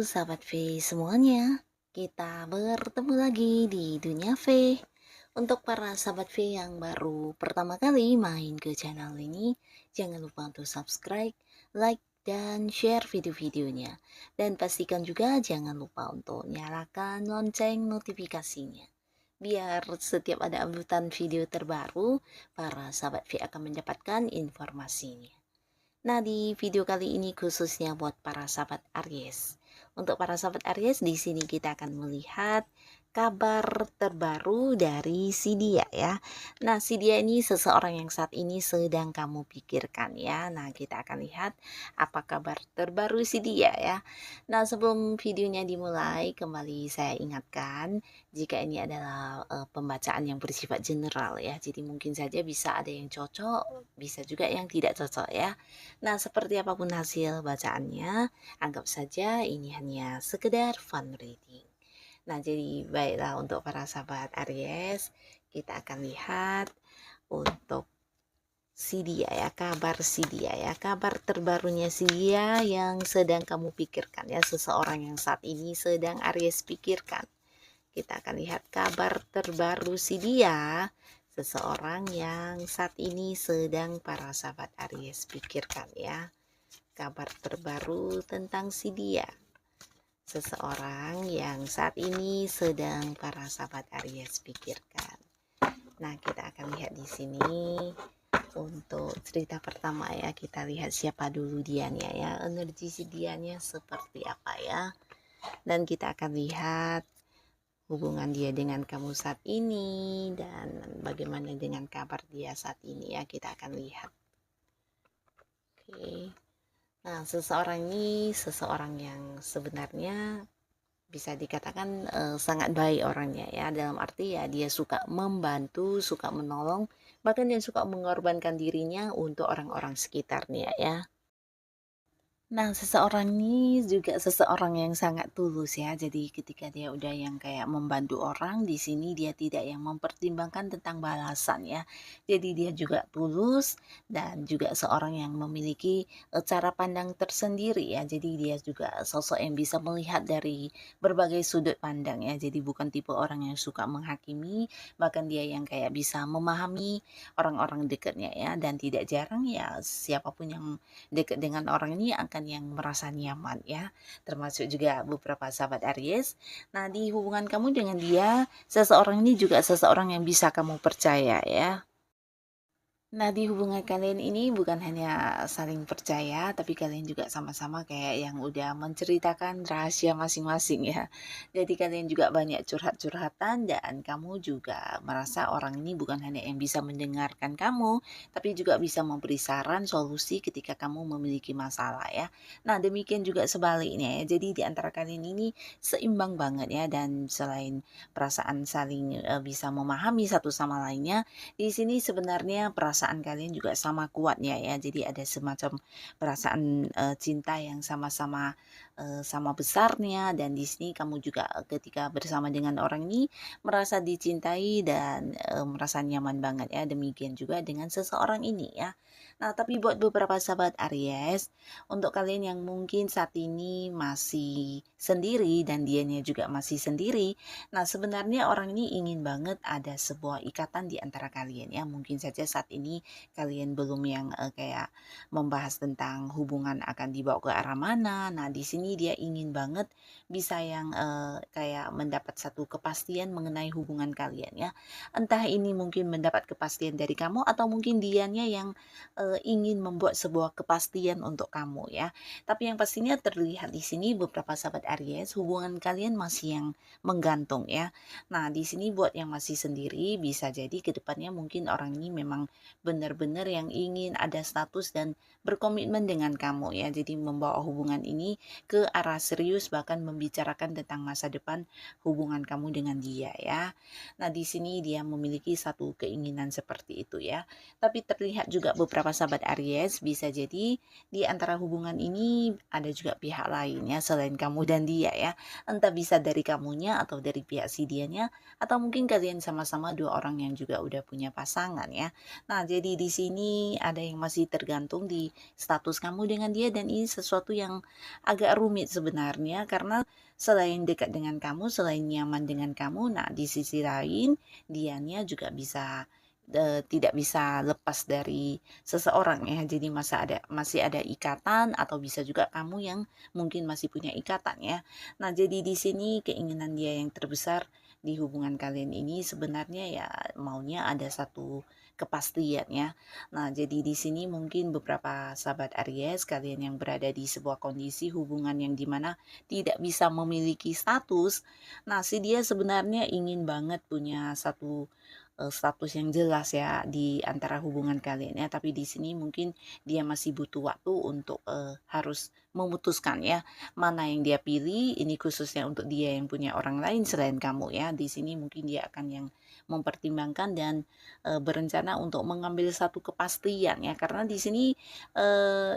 sahabat V semuanya, kita bertemu lagi di Dunia V. Untuk para sahabat V yang baru pertama kali main ke channel ini, jangan lupa untuk subscribe, like, dan share video-videonya. Dan pastikan juga jangan lupa untuk nyalakan lonceng notifikasinya. Biar setiap ada updatean video terbaru, para sahabat V akan mendapatkan informasinya. Nah, di video kali ini khususnya buat para sahabat Aries. Untuk para sahabat Aries, di sini kita akan melihat kabar terbaru dari si dia ya. Nah, si dia ini seseorang yang saat ini sedang kamu pikirkan ya. Nah, kita akan lihat apa kabar terbaru si dia ya. Nah, sebelum videonya dimulai, kembali saya ingatkan jika ini adalah pembacaan yang bersifat general ya. Jadi mungkin saja bisa ada yang cocok, bisa juga yang tidak cocok ya. Nah, seperti apapun hasil bacaannya, anggap saja ini hanya sekedar fun reading. Nah, jadi baiklah untuk para sahabat Aries, kita akan lihat untuk si dia ya, kabar si dia ya, kabar terbarunya si dia yang sedang kamu pikirkan ya, seseorang yang saat ini sedang Aries pikirkan. Kita akan lihat kabar terbaru si dia, seseorang yang saat ini sedang para sahabat Aries pikirkan ya. Kabar terbaru tentang si dia, seseorang yang saat ini sedang para sahabat Aries pikirkan. Nah, kita akan lihat di sini untuk cerita pertama ya. Kita lihat siapa dulu dianya ya, energi si dianya seperti apa ya. Dan kita akan lihat hubungan dia dengan kamu saat ini dan bagaimana dengan kabar dia saat ini ya. Kita akan lihat. Oke. Nah, seseorang ini seseorang yang sebenarnya bisa dikatakan sangat baik orangnya ya, dalam arti ya dia suka membantu, suka menolong, bahkan dia suka mengorbankan dirinya untuk orang-orang sekitarnya ya. Nah, seseorang ini juga seseorang yang sangat tulus ya. Jadi ketika dia udah yang kayak membantu orang, di sini dia tidak yang mempertimbangkan tentang balasan ya. Jadi dia juga tulus dan juga seorang yang memiliki cara pandang tersendiri ya. Jadi dia juga sosok yang bisa melihat dari berbagai sudut pandang ya. Jadi bukan tipe orang yang suka menghakimi, bahkan dia yang kayak bisa memahami orang-orang dekatnya ya. Dan tidak jarang ya siapapun yang dekat dengan orang ini akan yang merasa nyaman ya, termasuk juga beberapa sahabat Aries. Nah, di hubungan kamu dengan dia, seseorang ini juga seseorang yang bisa kamu percaya ya. Nah, di hubungan kalian ini bukan hanya saling percaya, tapi kalian juga sama-sama kayak yang udah menceritakan rahasia masing-masing ya. Jadi kalian juga banyak curhat-curhatan dan kamu juga merasa orang ini bukan hanya yang bisa mendengarkan kamu, tapi juga bisa memberi saran, solusi ketika kamu memiliki masalah ya. Nah, demikian juga sebaliknya ya. Jadi di antara kalian ini seimbang banget ya, dan selain perasaan saling bisa memahami satu sama lainnya, di sini sebenarnya perasaan kalian juga sama kuatnya ya. Jadi ada semacam perasaan cinta yang sama-sama sama besarnya, dan di sini kamu juga ketika bersama dengan orang ini merasa dicintai dan merasa nyaman banget ya. Demikian juga dengan seseorang ini ya. Nah, tapi buat beberapa sahabat Aries, untuk kalian yang mungkin saat ini masih sendiri dan dianya juga masih sendiri, nah sebenarnya orang ini ingin banget ada sebuah ikatan di antara kalian ya. Mungkin saja saat ini kalian belum yang kayak membahas tentang hubungan akan dibawa ke arah mana. Nah, di sini dia ingin banget bisa yang kayak mendapat satu kepastian mengenai hubungan kalian ya. Entah ini mungkin mendapat kepastian dari kamu atau mungkin dianya yang ingin membuat sebuah kepastian untuk kamu ya. Tapi yang pastinya terlihat di sini beberapa sahabat Aries, hubungan kalian masih yang menggantung ya. Nah, di sini buat yang masih sendiri, bisa jadi ke depannya mungkin orang ini memang benar-benar yang ingin ada status dan berkomitmen dengan kamu ya. Jadi membawa hubungan ini ke arah serius, bahkan membicarakan tentang masa depan hubungan kamu dengan dia ya. Nah, di sini dia memiliki satu keinginan seperti itu ya. Tapi terlihat juga beberapa sahabat Aries, bisa jadi di antara hubungan ini ada juga pihak lain ya selain kamu dan dia ya. Entah bisa dari kamunya atau dari pihak si dianya, atau mungkin kalian sama-sama dua orang yang juga udah punya pasangan ya. Nah, jadi di sini ada yang masih tergantung di status kamu dengan dia, dan ini sesuatu yang agak rumit sebenarnya karena selain dekat dengan kamu, selain nyaman dengan kamu, nah di sisi lain dianya juga bisa tidak bisa lepas dari seseorang ya. Jadi masih ada ikatan, atau bisa juga kamu yang mungkin masih punya ikatan ya. Nah, jadi di sini keinginan dia yang terbesar di hubungan kalian ini sebenarnya ya maunya ada satu kepastian ya. Nah, jadi di sini mungkin beberapa sahabat Aries kalian yang berada di sebuah kondisi hubungan yang dimana tidak bisa memiliki status. Nah, si dia sebenarnya ingin banget punya satu status yang jelas ya di antara hubungan kalian ya, tapi di sini mungkin dia masih butuh waktu untuk harus memutuskan ya mana yang dia pilih. Ini khususnya untuk dia yang punya orang lain selain kamu ya. Di sini mungkin dia akan yang mempertimbangkan dan berencana untuk mengambil satu kepastian ya, karena di sini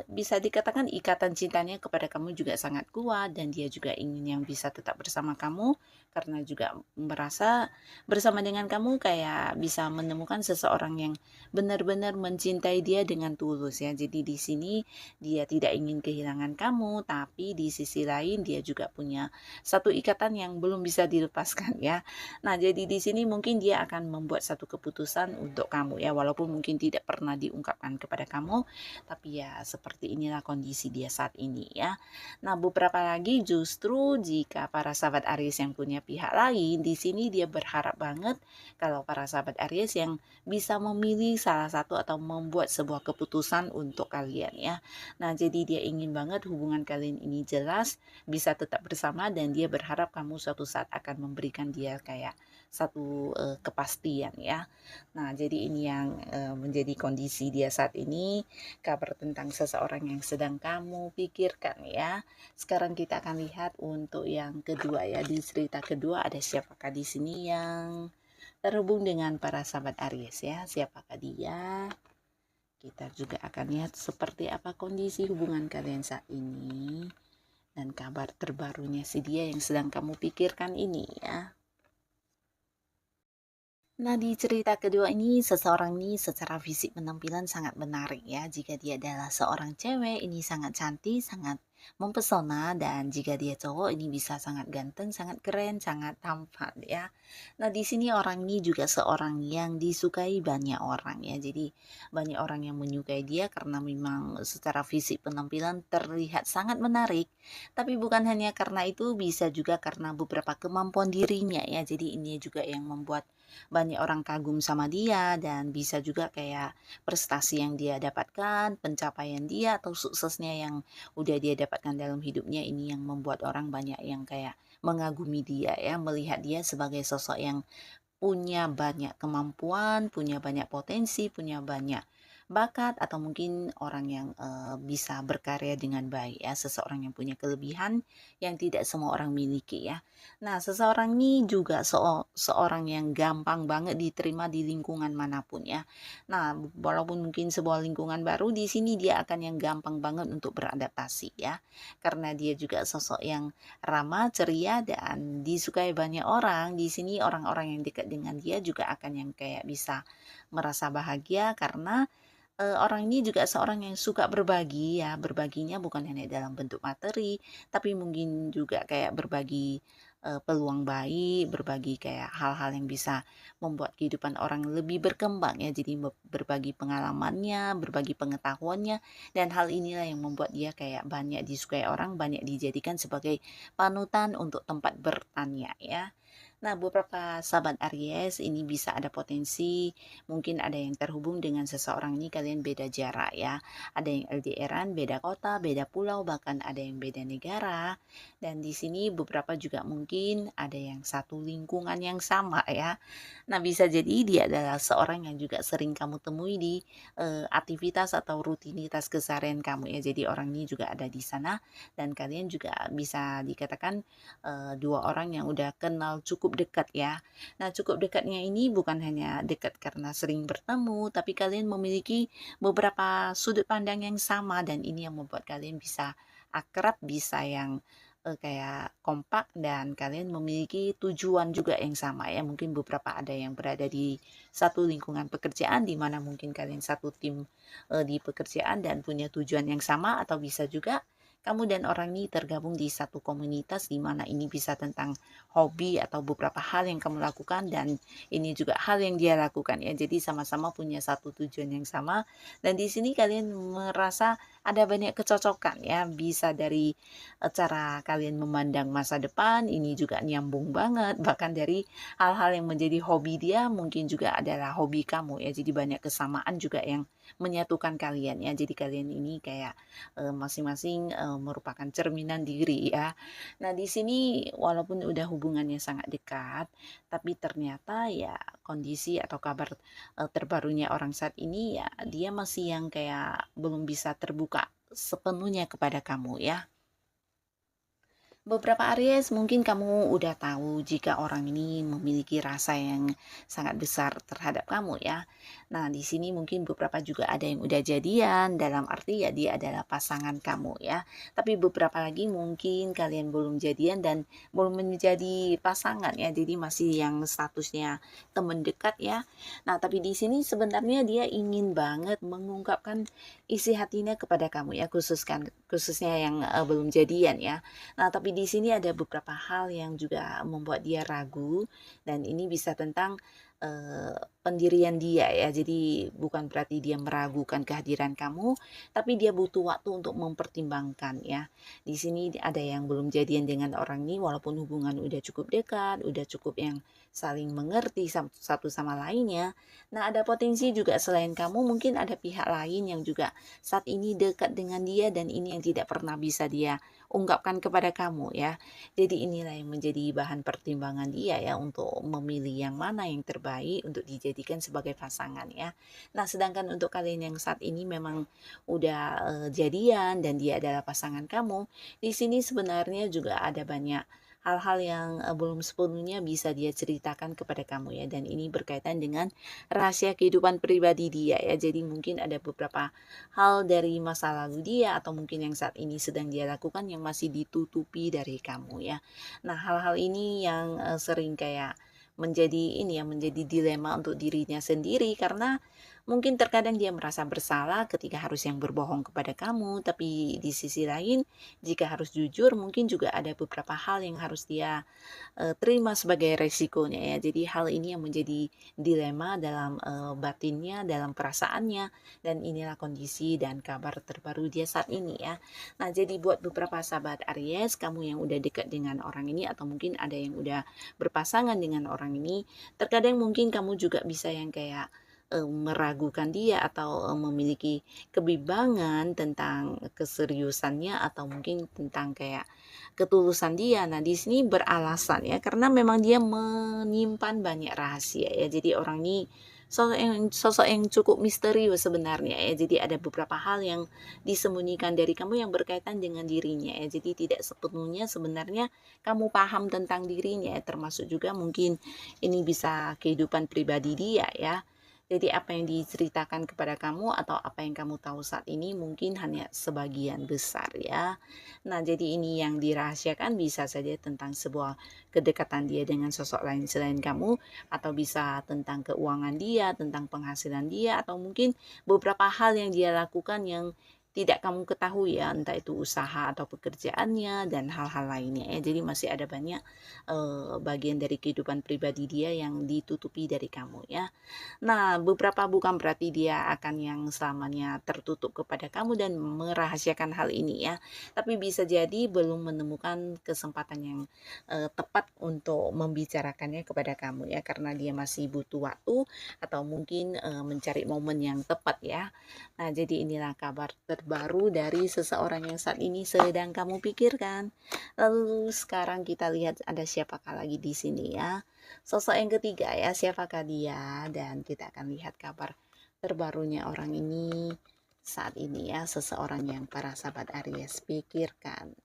bisa dikatakan ikatan cintanya kepada kamu juga sangat kuat, dan dia juga ingin yang bisa tetap bersama kamu karena juga merasa bersama dengan kamu kayak bisa menemukan seseorang yang benar-benar mencintai dia dengan tulus ya. Jadi di sini dia tidak ingin kehilangan kamu, tapi di sisi lain dia juga punya satu ikatan yang belum bisa dilepaskan ya. Nah, jadi di sini mungkin dia akan membuat satu keputusan untuk kamu ya, walaupun mungkin tidak pernah diungkapkan kepada kamu, tapi ya seperti inilah kondisi dia saat ini ya. Nah, beberapa lagi justru jika para sahabat Aries yang punya pihak lain, di sini dia berharap banget kalau para sahabat Aries yang bisa memilih salah satu atau membuat sebuah keputusan untuk kalian ya. Nah, jadi dia ingin banget hubungan kalian ini jelas, bisa tetap bersama, dan dia berharap kamu suatu saat akan memberikan dia kayak satu kepastian ya. Nah, jadi ini yang menjadi kondisi dia saat ini, kabar tentang seseorang yang sedang kamu pikirkan ya. Sekarang kita akan lihat untuk yang kedua ya. Di cerita kedua ada siapakah di sini yang terhubung dengan para sahabat Aries ya. Siapakah dia? Kita juga akan lihat seperti apa kondisi hubungan kalian saat ini dan kabar terbarunya si dia yang sedang kamu pikirkan ini ya. Nah, di cerita kedua ini, seseorang ini secara fisik penampilan sangat menarik ya. Jika dia adalah seorang cewek, ini sangat cantik, sangat mempesona, dan jika dia cowok, ini bisa sangat ganteng, sangat keren, sangat tampan ya. Nah, di sini orang ini juga seorang yang disukai banyak orang ya. Jadi, banyak orang yang menyukai dia karena memang secara fisik penampilan terlihat sangat menarik. Tapi bukan hanya karena itu, bisa juga karena beberapa kemampuan dirinya ya. Jadi, ini juga yang membuat banyak orang kagum sama dia, dan bisa juga kayak prestasi yang dia dapatkan, pencapaian dia atau suksesnya yang udah dia dapatkan dalam hidupnya, ini yang membuat orang banyak yang kayak mengagumi dia ya, melihat dia sebagai sosok yang punya banyak kemampuan, punya banyak potensi, punya banyak bakat, atau mungkin orang yang bisa berkarya dengan baik ya, seseorang yang punya kelebihan yang tidak semua orang miliki ya. Nah, seseorang ini juga seorang yang gampang banget diterima di lingkungan manapun ya. Nah, walaupun mungkin sebuah lingkungan baru, di sini dia akan yang gampang banget untuk beradaptasi ya. Karena dia juga sosok yang ramah, ceria, dan disukai banyak orang. Di sini orang-orang yang dekat dengan dia juga akan yang kayak bisa merasa bahagia karena orang ini juga seorang yang suka berbagi ya. Berbaginya bukan hanya dalam bentuk materi, tapi mungkin juga kayak berbagi peluang baik, berbagi kayak hal-hal yang bisa membuat kehidupan orang lebih berkembang ya. Jadi berbagi pengalamannya, berbagi pengetahuannya, dan hal inilah yang membuat dia kayak banyak disukai orang, banyak dijadikan sebagai panutan untuk tempat bertanya ya. Nah, beberapa sahabat Aries ini bisa ada potensi, mungkin ada yang terhubung dengan seseorang ini kalian beda jarak ya. Ada yang LDRan, beda kota, beda pulau, bahkan ada yang beda negara. Dan di sini beberapa juga mungkin ada yang satu lingkungan yang sama ya. Nah, bisa jadi dia adalah seorang yang juga sering kamu temui di aktivitas atau rutinitas keseharian kamu ya. Jadi orang ini juga ada di sana, dan kalian juga bisa dikatakan dua orang yang udah kenal cukup cukup dekat ya. Nah, cukup dekatnya ini bukan hanya dekat karena sering bertemu, tapi kalian memiliki beberapa sudut pandang yang sama dan ini yang membuat kalian bisa akrab, bisa yang kayak kompak dan kalian memiliki tujuan juga yang sama ya. Mungkin beberapa ada yang berada di satu lingkungan pekerjaan di mana mungkin kalian satu tim di pekerjaan dan punya tujuan yang sama, atau bisa juga kamu dan orang ini tergabung di satu komunitas di mana ini bisa tentang hobi atau beberapa hal yang kamu lakukan dan ini juga hal yang dia lakukan ya. Jadi sama-sama punya satu tujuan yang sama dan di sini kalian merasa ada banyak kecocokan ya. Bisa dari cara kalian memandang masa depan ini juga nyambung banget, bahkan dari hal-hal yang menjadi hobi dia mungkin juga adalah hobi kamu ya. Jadi banyak kesamaan juga yang menyatukan kalian ya. Jadi kalian ini kayak masing-masing merupakan cerminan diri ya. Nah, di sini walaupun udah hubungannya sangat dekat, tapi ternyata ya kondisi atau kabar terbarunya orang saat ini ya dia masih yang kayak belum bisa terbuka sepenuhnya kepada kamu ya. Beberapa Aries mungkin kamu udah tahu jika orang ini memiliki rasa yang sangat besar terhadap kamu ya. Nah, di sini mungkin beberapa juga ada yang udah jadian, dalam arti ya dia adalah pasangan kamu ya. Tapi beberapa lagi mungkin kalian belum jadian dan belum menjadi pasangan ya. Jadi masih yang statusnya teman dekat ya. Nah, tapi di sini sebenarnya dia ingin banget mengungkapkan isi hatinya kepada kamu ya, khususnya yang belum jadian ya. Nah, tapi di sini ada beberapa hal yang juga membuat dia ragu dan ini bisa tentang pendirian dia ya. Jadi bukan berarti dia meragukan kehadiran kamu, tapi dia butuh waktu untuk mempertimbangkan ya. Di sini ada yang belum jadian dengan orang ini walaupun hubungan udah cukup dekat, udah cukup yang saling mengerti satu sama lainnya. Nah, ada potensi juga selain kamu mungkin ada pihak lain yang juga saat ini dekat dengan dia dan ini yang tidak pernah bisa dia ungkapkan kepada kamu ya. Jadi inilah yang menjadi bahan pertimbangan dia ya untuk memilih yang mana yang terbaik untuk dijadikan sebagai pasangan ya. Nah, sedangkan untuk kalian yang saat ini memang udah jadian dan dia adalah pasangan kamu, di sini sebenarnya juga ada banyak hal-hal yang belum sepenuhnya bisa dia ceritakan kepada kamu ya, dan ini berkaitan dengan rahasia kehidupan pribadi dia ya. Jadi mungkin ada beberapa hal dari masa lalu dia atau mungkin yang saat ini sedang dia lakukan yang masih ditutupi dari kamu ya. Nah, hal-hal ini yang sering kayak menjadi ini ya, menjadi dilema untuk dirinya sendiri karena mungkin terkadang dia merasa bersalah ketika harus yang berbohong kepada kamu, tapi di sisi lain jika harus jujur mungkin juga ada beberapa hal yang harus dia terima sebagai resikonya ya. Jadi hal ini yang menjadi dilema dalam batinnya, dalam perasaannya, dan inilah kondisi dan kabar terbaru dia saat ini ya. Nah, jadi buat beberapa sahabat Aries, kamu yang udah dekat dengan orang ini atau mungkin ada yang udah berpasangan dengan orang ini, terkadang mungkin kamu juga bisa yang kayak meragukan dia atau memiliki kebimbangan tentang keseriusannya atau mungkin tentang kayak ketulusan dia. Nah, di sini beralasan ya karena memang dia menyimpan banyak rahasia ya. Jadi orang ini sosok yang cukup misterius sebenarnya ya. Jadi ada beberapa hal yang disembunyikan dari kamu yang berkaitan dengan dirinya ya. Jadi tidak sepenuhnya sebenarnya kamu paham tentang dirinya ya. Termasuk juga mungkin ini bisa kehidupan pribadi dia ya. Jadi apa yang diceritakan kepada kamu atau apa yang kamu tahu saat ini mungkin hanya sebagian besar ya. Nah, jadi ini yang dirahasiakan bisa saja tentang sebuah kedekatan dia dengan sosok lain selain kamu, atau bisa tentang keuangan dia, tentang penghasilan dia, atau mungkin beberapa hal yang dia lakukan yang tidak kamu ketahui ya, entah itu usaha atau pekerjaannya dan hal-hal lainnya ya. Jadi masih ada banyak bagian dari kehidupan pribadi dia yang ditutupi dari kamu ya. Nah, beberapa bukan berarti dia akan yang selamanya tertutup kepada kamu dan merahasiakan hal ini ya. Tapi bisa jadi belum menemukan kesempatan yang tepat untuk membicarakannya kepada kamu ya, karena dia masih butuh waktu atau mungkin mencari momen yang tepat ya. Nah, jadi inilah kabar terbaru dari seseorang yang saat ini sedang kamu pikirkan. Lalu sekarang kita lihat ada siapakah lagi di sini ya. Sosok yang ketiga ya, siapakah dia, dan kita akan lihat kabar terbarunya orang ini saat ini ya, seseorang yang para sahabat Aries pikirkan.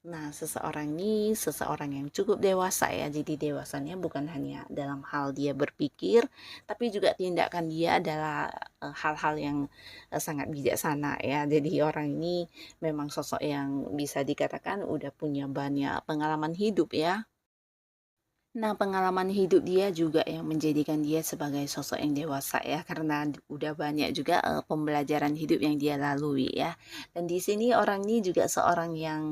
Nah, seseorang ini seseorang yang cukup dewasa ya. Jadi dewasanya bukan hanya dalam hal dia berpikir, tapi juga tindakan dia adalah hal-hal yang sangat bijaksana ya. Jadi orang ini memang sosok yang bisa dikatakan udah punya banyak pengalaman hidup ya. Nah, pengalaman hidup dia juga yang menjadikan dia sebagai sosok yang dewasa ya, karena udah banyak juga pembelajaran hidup yang dia lalui ya. Dan di sini orang ini juga seorang yang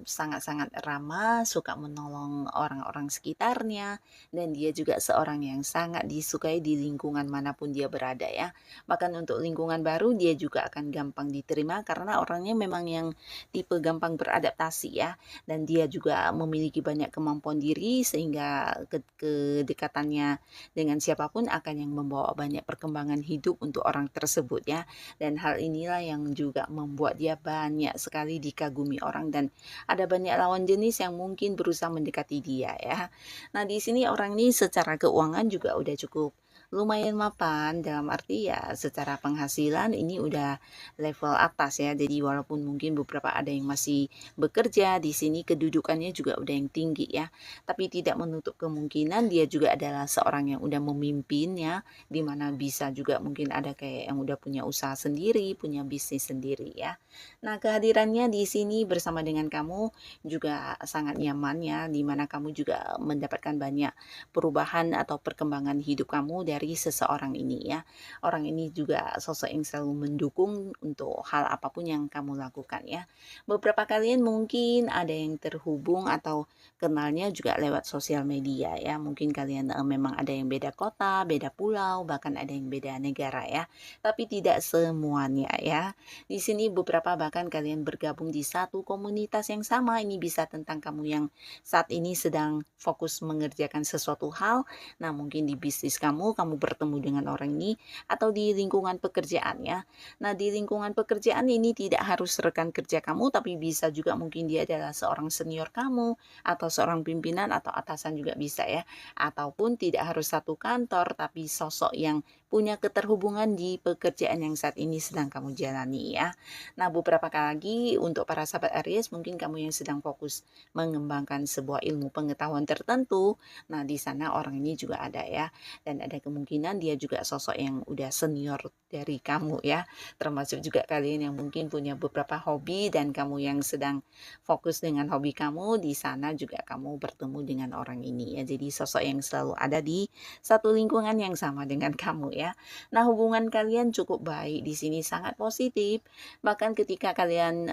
sangat-sangat ramah, suka menolong orang-orang sekitarnya, dan dia juga seorang yang sangat disukai di lingkungan manapun dia berada ya. Bahkan untuk lingkungan baru dia juga akan gampang diterima karena orangnya memang yang tipe gampang beradaptasi ya, dan dia juga memiliki banyak kemampuan diri sehingga kedekatannya dengan siapapun akan yang membawa banyak perkembangan hidup untuk orang tersebut ya. Dan hal inilah yang juga membuat dia banyak sekali dikagumi orang dan ada banyak lawan jenis yang mungkin berusaha mendekati dia ya. Nah, di sini orang ini secara keuangan juga udah cukup lumayan mapan, dalam arti ya secara penghasilan ini udah level atas ya. Jadi walaupun mungkin beberapa ada yang masih bekerja, di sini kedudukannya juga udah yang tinggi ya. Tapi tidak menutup kemungkinan dia juga adalah seorang yang udah memimpin ya, di mana bisa juga mungkin ada kayak yang udah punya usaha sendiri, punya bisnis sendiri ya. Nah, kehadirannya di sini bersama dengan kamu juga sangat nyaman ya, di mana kamu juga mendapatkan banyak perubahan atau perkembangan hidup kamu dari seseorang ini ya. Orang ini juga sosok yang selalu mendukung untuk hal apapun yang kamu lakukan ya. Beberapa kalian mungkin ada yang terhubung atau kenalnya juga lewat sosial media ya. Mungkin kalian memang ada yang beda kota, beda pulau, bahkan ada yang beda negara ya. Tapi tidak semuanya ya. Di sini beberapa bahkan kalian bergabung di satu komunitas yang sama. Ini bisa tentang kamu yang saat ini sedang fokus mengerjakan sesuatu hal. Nah, mungkin di bisnis kamu, kamu bertemu dengan orang ini atau di lingkungan pekerjaan ya. Nah, di lingkungan pekerjaan ini tidak harus rekan kerja kamu, tapi bisa juga mungkin dia adalah seorang senior kamu atau seorang pimpinan atau atasan juga bisa ya. Ataupun tidak harus satu kantor, tapi sosok yang punya keterhubungan di pekerjaan yang saat ini sedang kamu jalani ya. Nah, beberapa kali lagi untuk para sahabat Aries, mungkin kamu yang sedang fokus mengembangkan sebuah ilmu pengetahuan tertentu. Nah, di sana orang ini juga ada ya. Dan ada kemungkinan dia juga sosok yang udah senior dari kamu ya. Termasuk juga kalian yang mungkin punya beberapa hobi dan kamu yang sedang fokus dengan hobi kamu, di sana juga kamu bertemu dengan orang ini ya. Jadi sosok yang selalu ada di satu lingkungan yang sama dengan kamu ya. Nah, hubungan kalian cukup baik di sini, sangat positif. Bahkan ketika kalian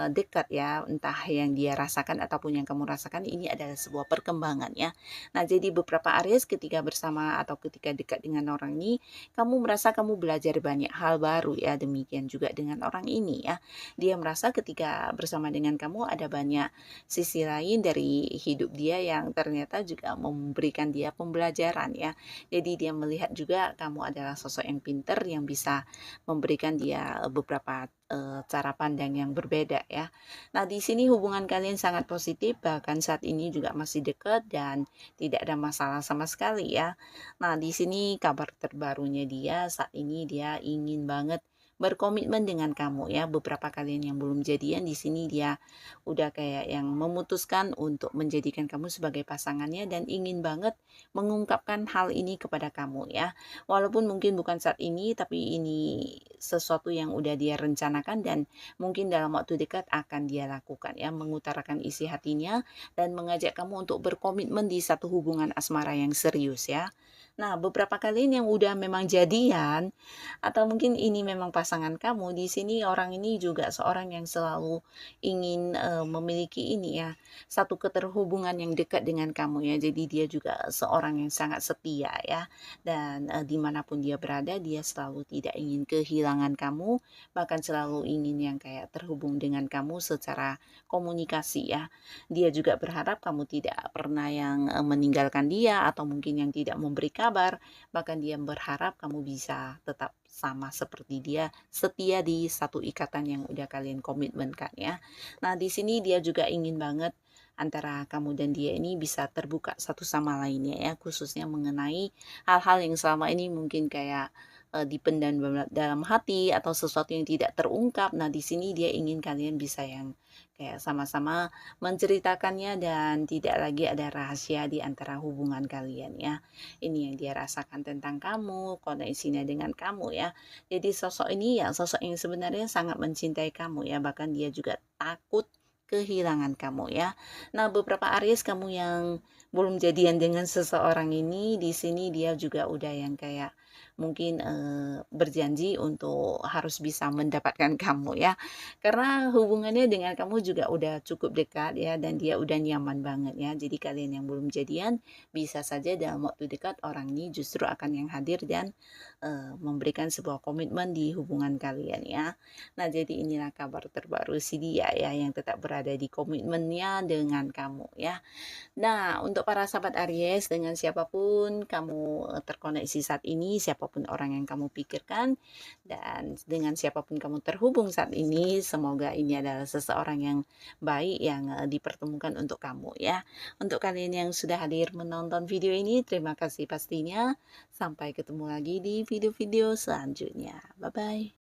dekat ya, entah yang dia rasakan ataupun yang kamu rasakan, ini adalah sebuah perkembangan ya. Nah, jadi beberapa Aries ketika bersama atau ketika dekat dengan orang ini, kamu merasa kamu belajar banyak hal baru ya. Demikian juga dengan orang ini ya. Dia merasa ketika bersama dengan kamu ada banyak sisi lain dari hidup dia yang ternyata juga memberikan dia pembelajaran ya. Jadi dia melihat juga kamu adalah sosok yang pinter yang bisa memberikan dia beberapa cara pandang yang berbeda ya. Nah, di sini hubungan kalian sangat positif, bahkan saat ini juga masih dekat dan tidak ada masalah sama sekali ya. Nah, di sini kabar terbarunya dia saat ini dia ingin banget berkomitmen dengan kamu ya. Beberapa kalian yang belum jadian, di sini dia udah kayak yang memutuskan untuk menjadikan kamu sebagai pasangannya dan ingin banget mengungkapkan hal ini kepada kamu ya. Walaupun mungkin bukan saat ini, tapi ini sesuatu yang udah dia rencanakan dan mungkin dalam waktu dekat akan dia lakukan ya, mengutarakan isi hatinya dan mengajak kamu untuk berkomitmen di satu hubungan asmara yang serius ya. Nah, beberapa kalian yang udah memang jadian atau mungkin ini memang pasangan kamu, di sini orang ini juga seorang yang selalu ingin memiliki ini ya, satu keterhubungan yang dekat dengan kamu ya. Jadi dia juga seorang yang sangat setia ya. Dan dimanapun dia berada, dia selalu tidak ingin kehilangan kamu, bahkan selalu ingin yang kayak terhubung dengan kamu secara komunikasi ya. Dia juga berharap kamu tidak pernah yang meninggalkan dia atau mungkin yang tidak memberi kabar, bahkan dia berharap kamu bisa tetap sama seperti dia, setia di satu ikatan yang udah kalian komitmenkan ya. Nah, di sini dia juga ingin banget antara kamu dan dia ini bisa terbuka satu sama lainnya ya, khususnya mengenai hal-hal yang selama ini mungkin kayak dipendam dalam hati atau sesuatu yang tidak terungkap. Nah, di sini dia ingin kalian bisa yang kayak sama-sama menceritakannya dan tidak lagi ada rahasia di antara hubungan kalian ya. Ini yang dia rasakan tentang kamu, koneksinya dengan kamu ya. Jadi sosok ini ya sosok yang sebenarnya sangat mencintai kamu ya, bahkan dia juga takut kehilangan kamu ya. Nah, beberapa Aries kamu yang belum jadian dengan seseorang ini, di sini dia juga udah yang kayak mungkin berjanji untuk harus bisa mendapatkan kamu ya. Karena hubungannya dengan kamu juga udah cukup dekat ya dan dia udah nyaman banget ya. Jadi kalian yang belum jadian bisa saja dalam waktu dekat orang ini justru akan yang hadir dan memberikan sebuah komitmen di hubungan kalian ya. Nah, jadi inilah kabar terbaru si dia ya yang tetap berada di komitmennya dengan kamu ya. Nah, untuk para sahabat Aries, dengan siapapun kamu terkoneksi saat ini, siapapun orang yang kamu pikirkan, dan dengan siapapun kamu terhubung saat ini, semoga ini adalah seseorang yang baik yang dipertemukan untuk kamu ya. Untuk kalian yang sudah hadir menonton video ini, terima kasih pastinya. Sampai ketemu lagi di video-video selanjutnya. Bye-bye.